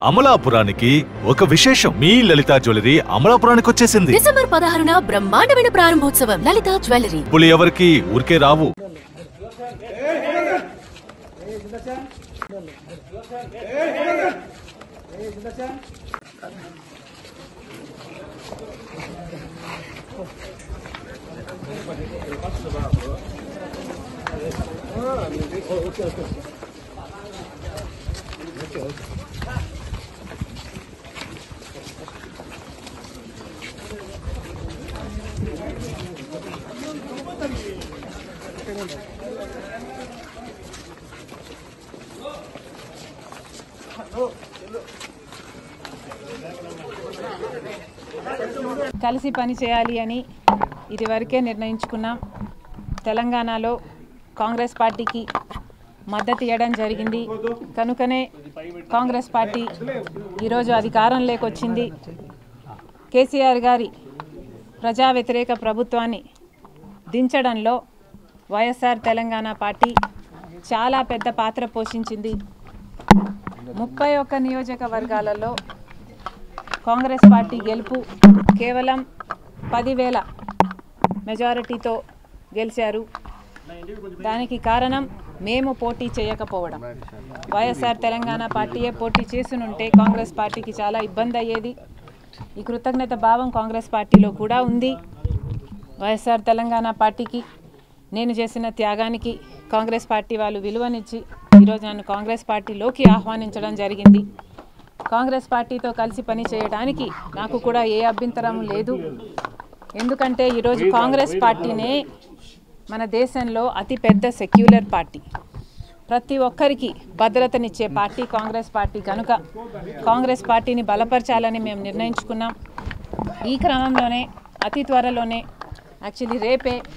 అమలాపురానికి ఒక విశేషం. మీ లలితా జ్యువెలరీ అమలాపురానికి వచ్చేసింది. డిసెంబర్ 16న బ్రహ్మాండమైన ప్రారంభోత్సవం. లలితా జ్యువెలరీ. ఇప్పుడు ఎవరికి ఊరికే రావు. కలిసి పని చేయాలి అని ఇదివరకే నిర్ణయించుకున్నాం. తెలంగాణలో కాంగ్రెస్ పార్టీకి మద్దతు ఇవ్వడం జరిగింది. కనుకనే కాంగ్రెస్ పార్టీ ఈరోజు అధికారంలోకి వచ్చింది. కేసీఆర్ గారి ప్రజా వ్యతిరేక ప్రభుత్వాన్ని దించడంలో వైఎస్ఆర్ తెలంగాణ పార్టీ చాలా పెద్ద పాత్ర పోషించింది. 31 నియోజకవర్గాలలో కాంగ్రెస్ పార్టీ గెలుపు కేవలం 10,000 మెజారిటీతో గెలిచారు. దానికి కారణం మేము పోటీ చేయకపోవడం. వైఎస్ఆర్ తెలంగాణ పార్టీయే పోటీ చేసునుంటే కాంగ్రెస్ పార్టీకి చాలా ఇబ్బంది అయ్యేది. ఈ కృతజ్ఞత భావం కాంగ్రెస్ పార్టీలో కూడా ఉంది. వైఎస్ఆర్ తెలంగాణ పార్టీకి నేను చేసిన త్యాగానికి కాంగ్రెస్ పార్టీ వాళ్ళు విలువనిచ్చి ఈరోజు నన్ను కాంగ్రెస్ పార్టీలోకి ఆహ్వానించడం జరిగింది. కాంగ్రెస్ పార్టీతో కలిసి పని చేయడానికి నాకు కూడా ఏ అభ్యంతరం లేదు. ఎందుకంటే ఈరోజు కాంగ్రెస్ పార్టీనే మన దేశంలో అతిపెద్ద సెక్యులర్ పార్టీ, ప్రతి ఒక్కరికి భద్రతనిచ్చే పార్టీ కాంగ్రెస్ పార్టీ. కనుక కాంగ్రెస్ పార్టీని బలపరచాలని మేము నిర్ణయించుకున్నాం. ఈ క్రమంలోనే అతి త్వరలోనే యాక్చువల్లీ రేపే